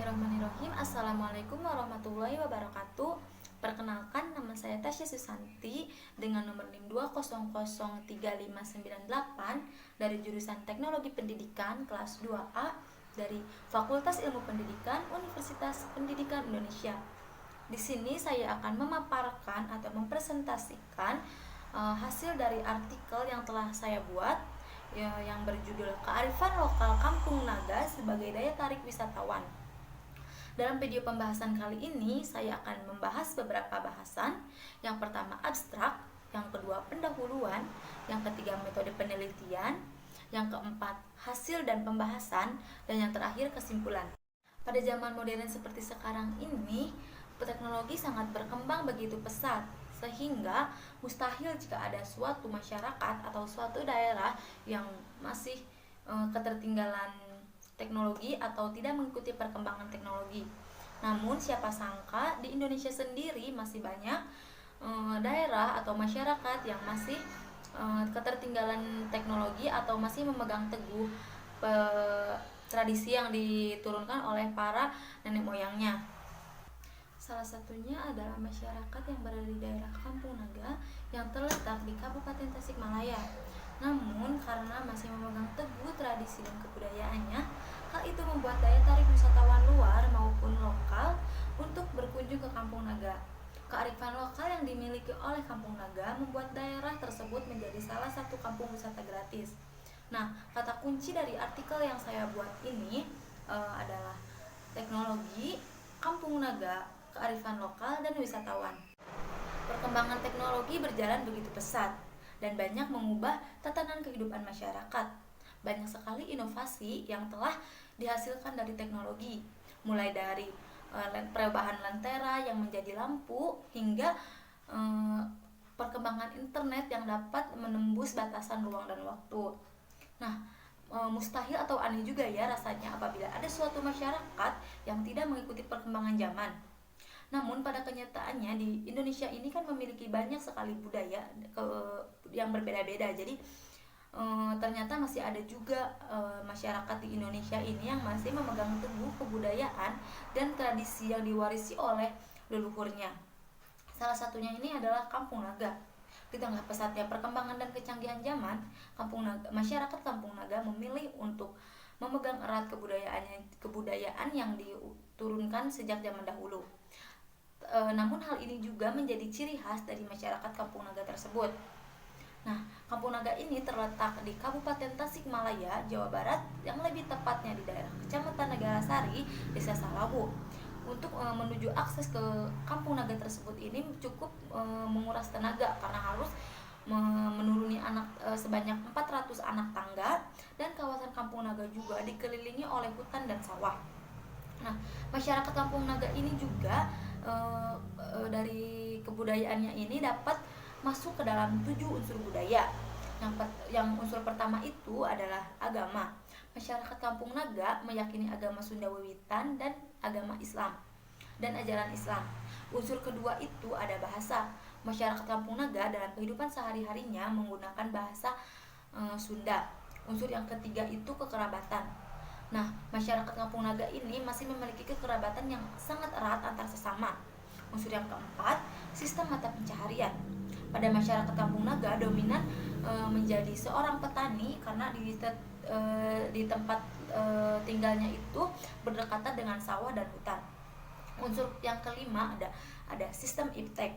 Bismillahirrahmanirrahim. Assalamualaikum warahmatullahi wabarakatuh. Perkenalkan, nama saya Tasya Susanti dengan nomor NIM 2003598 dari jurusan Teknologi Pendidikan kelas 2A dari Fakultas Ilmu Pendidikan Universitas Pendidikan Indonesia. Di sini saya akan memaparkan atau mempresentasikan hasil dari artikel yang telah saya buat yang berjudul Kearifan Lokal Kampung Naga sebagai Daya Tarik Wisatawan. Dalam video pembahasan kali ini, saya akan membahas beberapa bahasan. Yang pertama abstrak, yang kedua pendahuluan, yang ketiga metode penelitian, yang keempat hasil dan pembahasan, dan yang terakhir kesimpulan. Pada zaman modern seperti sekarang ini, teknologi sangat berkembang begitu pesat, sehingga mustahil jika ada suatu masyarakat atau suatu daerah yang masih ketertinggalan teknologi atau tidak mengikuti perkembangan teknologi. Namun siapa sangka di Indonesia sendiri masih banyak daerah atau masyarakat yang masih ketertinggalan teknologi atau masih memegang teguh tradisi yang diturunkan oleh para nenek moyangnya. Salah satunya adalah masyarakat yang berada di daerah Kampung Naga yang terletak di Kabupaten Tasikmalaya. Namun karena masih memegang teguh tradisi dan kebudayaannya, hal itu membuat daya tarik wisatawan luar maupun lokal untuk berkunjung ke Kampung Naga. Kearifan lokal yang dimiliki oleh Kampung Naga membuat daerah tersebut menjadi salah satu kampung wisata gratis. Nah, kata kunci dari artikel yang saya buat ini adalah teknologi, Kampung Naga, kearifan lokal, dan wisatawan. Perkembangan teknologi berjalan begitu pesat dan banyak mengubah tatanan kehidupan masyarakat. Banyak sekali inovasi yang telah dihasilkan dari teknologi, mulai dari perubahan lentera yang menjadi lampu hingga perkembangan internet yang dapat menembus batasan ruang dan waktu. Nah, mustahil atau aneh juga ya rasanya apabila ada suatu masyarakat yang tidak mengikuti perkembangan zaman. Namun pada kenyataannya di Indonesia ini kan memiliki banyak sekali budaya yang berbeda-beda. Jadi ternyata masih ada juga masyarakat di Indonesia ini yang masih memegang teguh kebudayaan dan tradisi yang diwarisi oleh leluhurnya. Salah satunya ini adalah Kampung Naga. Di tengah pesatnya perkembangan dan kecanggihan zaman, masyarakat Kampung Naga memilih untuk memegang erat kebudayaan yang diturunkan sejak zaman dahulu. Namun hal ini juga menjadi ciri khas dari masyarakat Kampung Naga tersebut. Nah, Kampung Naga ini terletak di Kabupaten Tasikmalaya, Jawa Barat, yang lebih tepatnya di daerah Kecamatan Negalasari, Desa Salawu. Untuk menuju akses ke Kampung Naga tersebut ini cukup menguras tenaga karena harus menuruni sebanyak 400 anak tangga, dan kawasan Kampung Naga juga dikelilingi oleh hutan dan sawah. Nah, masyarakat Kampung Naga ini juga dari kebudayaannya ini dapat masuk ke dalam 7 unsur budaya. Yang unsur pertama itu adalah agama. Masyarakat Kampung Naga meyakini agama Sunda Wiwitan dan agama Islam dan ajaran Islam. Unsur kedua itu ada bahasa. Masyarakat Kampung Naga dalam kehidupan sehari-harinya menggunakan bahasa Sunda. Unsur yang ketiga itu kekerabatan. Nah, masyarakat Kampung Naga ini masih memiliki kekerabatan yang sangat erat antar sesama. Unsur yang keempat, sistem mata pencaharian. Pada masyarakat Kampung Naga dominan menjadi seorang petani karena di tempat tinggalnya itu berdekatan dengan sawah dan hutan. Unsur yang kelima ada sistem iptek.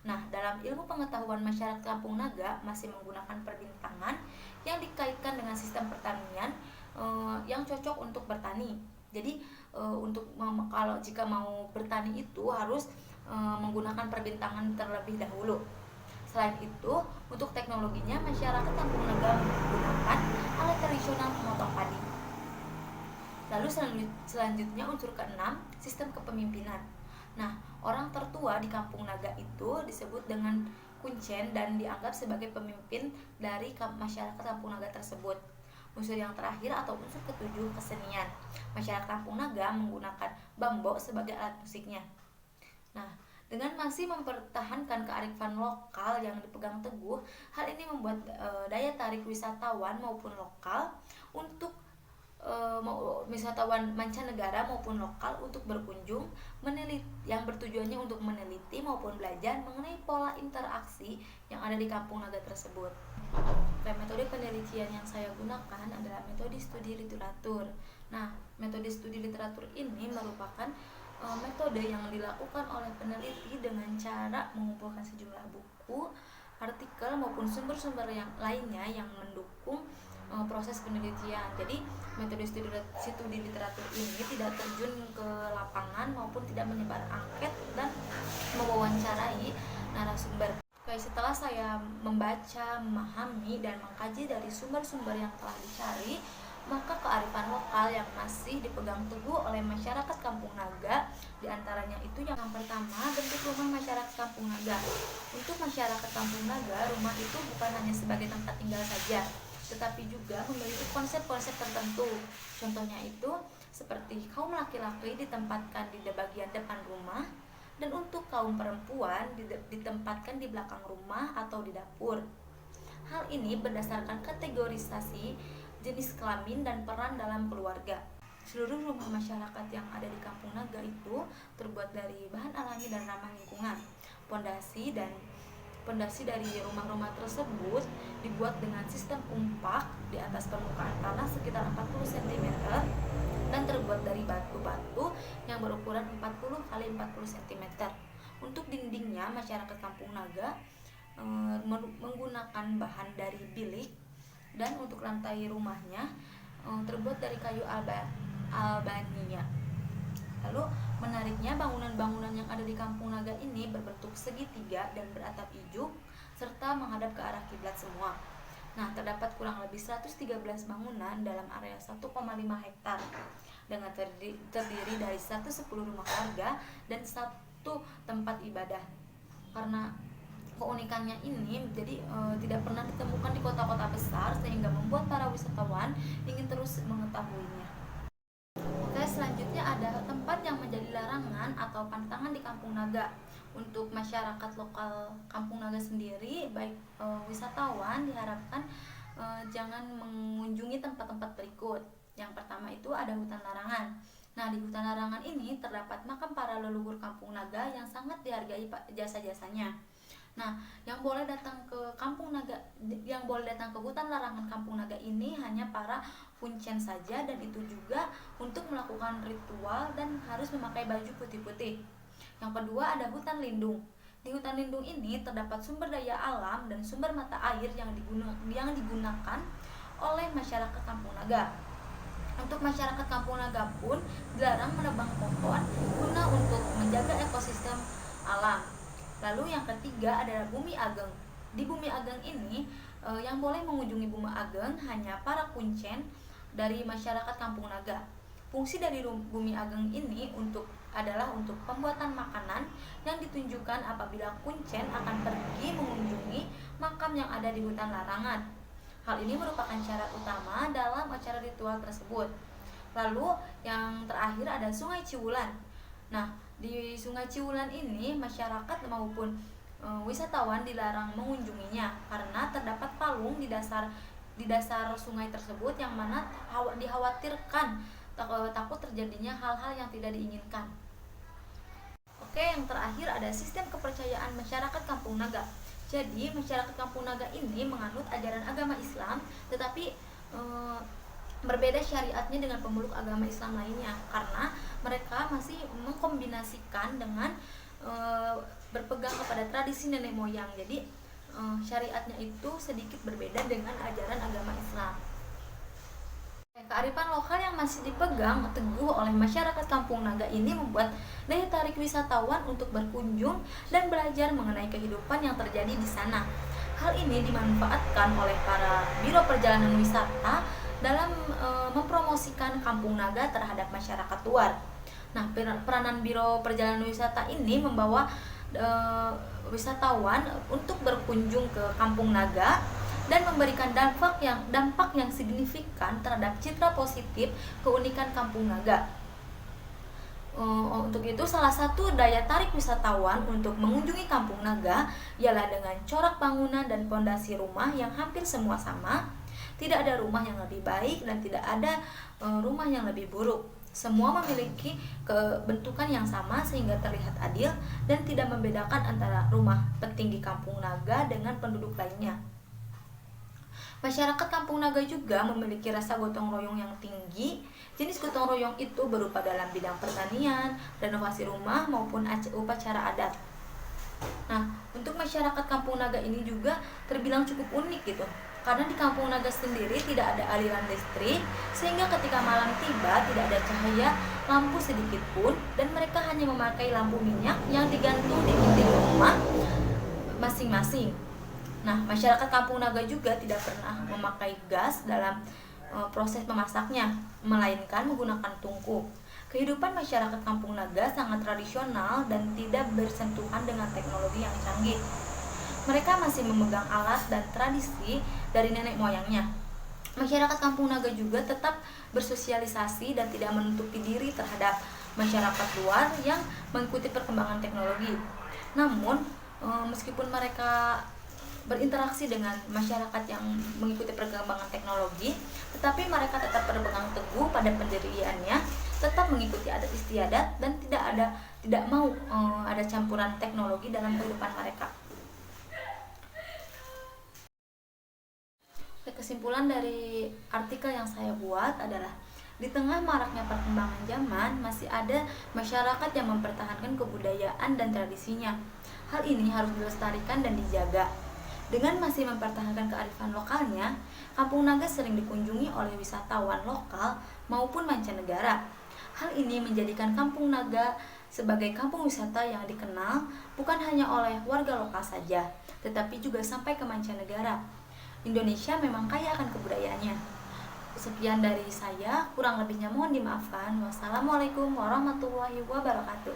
Nah, dalam ilmu pengetahuan masyarakat Kampung Naga masih menggunakan perbintangan yang dikaitkan dengan sistem pertanian yang cocok untuk bertani. Jadi kalau jika mau bertani itu harus menggunakan perbintangan terlebih dahulu. Selain itu, untuk teknologinya masyarakat Kampung Naga menggunakan alat tradisional memotong padi. Lalu selanjutnya unsur keenam, sistem kepemimpinan. Nah, orang tertua di Kampung Naga itu disebut dengan kuncen dan dianggap sebagai pemimpin dari masyarakat Kampung Naga tersebut. Unsur yang terakhir atau unsur ketujuh, kesenian. Masyarakat Kampung Naga menggunakan bambo sebagai alat musiknya. Nah, dengan masih mempertahankan kearifan lokal yang dipegang teguh, hal ini membuat daya tarik wisatawan maupun lokal untuk wisatawan mancanegara maupun lokal untuk berkunjung, meneliti, yang bertujuannya untuk meneliti maupun belajar mengenai pola interaksi yang ada di kampung naga tersebut. Metode penelitian yang saya gunakan adalah metode studi literatur. Nah, metode studi literatur ini merupakan metode yang dilakukan oleh peneliti dengan cara mengumpulkan sejumlah buku, artikel maupun sumber-sumber yang lainnya yang mendukung proses penelitian. Jadi metode studi literatur ini tidak terjun ke lapangan maupun tidak menyebar angket dan mewawancarai narasumber. Setelah saya membaca, memahami, dan mengkaji dari sumber-sumber yang telah dicari, maka kearifan lokal yang masih dipegang teguh oleh masyarakat Kampung Naga, diantaranya itu yang pertama, bentuk rumah masyarakat Kampung Naga. Untuk masyarakat Kampung Naga, rumah itu bukan hanya sebagai tempat tinggal saja, tetapi juga memiliki konsep-konsep tertentu. Contohnya itu seperti kaum laki-laki ditempatkan di bagian depan rumah, dan untuk kaum perempuan ditempatkan di belakang rumah atau di dapur. Hal ini berdasarkan kategorisasi jenis kelamin dan peran dalam keluarga. Seluruh rumah masyarakat yang ada di Kampung Naga itu terbuat dari bahan alami dan ramah lingkungan. Pondasi dari rumah-rumah tersebut dibuat dengan sistem umpak di atas permukaan tanah sekitar 40 cm dan terbuat dari batu-batu yang berukuran 40 x 40 cm. Untuk dindingnya, masyarakat Kampung Naga menggunakan bahan dari bilik, dan untuk lantai rumahnya terbuat dari kayu Albania. Lalu menariknya, bangunan-bangunan yang ada di Kampung Naga ini berbentuk segitiga dan beratap ijuk serta menghadap ke arah kiblat semua. Nah, terdapat kurang lebih 113 bangunan dalam area 1,5 hektar dengan terdiri dari 110 rumah warga dan 1 tempat ibadah. Karena keunikannya ini jadi tidak pernah ditemukan di kota-kota besar, sehingga membuat para wisatawan ingin terus mengetahuinya. Oke, selanjutnya ada tempat yang menjadi larangan atau pantangan di Kampung Naga. Untuk masyarakat lokal Kampung Naga sendiri, baik wisatawan, diharapkan jangan mengunjungi tempat-tempat berikut. Yang pertama itu ada hutan larangan. Nah, di hutan larangan ini terdapat makam para leluhur Kampung Naga yang sangat dihargai jasa-jasanya. Nah, yang boleh datang ke hutan larangan Kampung Naga ini hanya para kuncen saja, dan itu juga untuk melakukan ritual dan harus memakai baju putih-putih. Yang kedua ada hutan lindung. Di hutan lindung ini terdapat sumber daya alam dan sumber mata air yang digunakan oleh masyarakat Kampung Naga. Untuk masyarakat Kampung Naga pun dilarang menebang pohon guna untuk menjaga ekosistem alam. Lalu yang ketiga adalah Bumi Ageng. Di Bumi Ageng ini yang boleh mengunjungi Bumi Ageng hanya para kuncen dari masyarakat Kampung Naga. Fungsi dari Bumi Ageng ini adalah untuk pembuatan makanan yang ditunjukkan apabila kuncen akan pergi mengunjungi makam yang ada di hutan larangan. Hal ini merupakan syarat utama dalam acara ritual tersebut. Lalu yang terakhir ada Sungai Ciwulan. Nah, di Sungai Ciwulan ini masyarakat maupun wisatawan dilarang mengunjunginya karena terdapat palung di dasar sungai tersebut yang mana dikhawatirkan takut terjadinya hal-hal yang tidak diinginkan. Oke, yang terakhir ada sistem kepercayaan masyarakat Kampung Naga. Jadi masyarakat Kampung Naga ini menganut ajaran agama Islam, tetapi berbeda syariatnya dengan pemeluk agama Islam lainnya, karena mereka masih mengkombinasikan dengan berpegang kepada tradisi nenek moyang. Jadi syariatnya itu sedikit berbeda dengan ajaran agama Islam. Kearifan lokal yang masih dipegang teguh oleh masyarakat Kampung Naga ini membuat daya tarik wisatawan untuk berkunjung dan belajar mengenai kehidupan yang terjadi di sana. Hal ini dimanfaatkan oleh para biro perjalanan wisata dalam mempromosikan Kampung Naga terhadap masyarakat luar. Nah, peranan biro perjalanan wisata ini membawa wisatawan untuk berkunjung ke Kampung Naga dan memberikan dampak yang signifikan terhadap citra positif keunikan Kampung Naga. Untuk itu, salah satu daya tarik wisatawan untuk mengunjungi Kampung Naga ialah dengan corak bangunan dan pondasi rumah yang hampir semua sama, Tidak ada rumah yang lebih baik dan tidak ada rumah yang lebih buruk. Semua memiliki kebentukan yang sama sehingga terlihat adil dan tidak membedakan antara rumah petinggi Kampung Naga dengan penduduk lainnya. Masyarakat Kampung Naga juga memiliki rasa gotong royong yang tinggi. Jenis gotong royong itu berupa dalam bidang pertanian, renovasi rumah, maupun upacara adat. Nah, untuk masyarakat Kampung Naga ini juga terbilang cukup unik gitu. Karena di Kampung Naga sendiri tidak ada aliran listrik, sehingga ketika malam tiba tidak ada cahaya lampu sedikit pun, dan mereka hanya memakai lampu minyak yang digantung di dinding rumah masing-masing. Nah, masyarakat Kampung Naga juga tidak pernah memakai gas dalam proses memasaknya, melainkan menggunakan tungku. Kehidupan masyarakat Kampung Naga sangat tradisional dan tidak bersentuhan dengan teknologi yang canggih. Mereka masih memegang alat dan tradisi dari nenek moyangnya. Masyarakat Kampung Naga juga tetap bersosialisasi dan tidak menutupi diri terhadap masyarakat luar yang mengikuti perkembangan teknologi. Namun, meskipun mereka berinteraksi dengan masyarakat yang mengikuti perkembangan teknologi, tetapi mereka tetap berpegang teguh pada pendiriannya, tetap mengikuti adat istiadat dan tidak mau ada campuran teknologi dalam kehidupan mereka. Kesimpulan dari artikel yang saya buat adalah di tengah maraknya perkembangan zaman, masih ada masyarakat yang mempertahankan kebudayaan dan tradisinya. Hal ini harus dilestarikan dan dijaga. Dengan masih mempertahankan kearifan lokalnya, Kampung Naga sering dikunjungi oleh wisatawan lokal maupun mancanegara. Hal ini menjadikan Kampung Naga sebagai kampung wisata yang dikenal bukan hanya oleh warga lokal saja, tetapi juga sampai ke mancanegara. Indonesia memang kaya akan kebudayaannya. Sekian dari saya, kurang lebihnya mohon dimaafkan. Wassalamualaikum warahmatullahi wabarakatuh.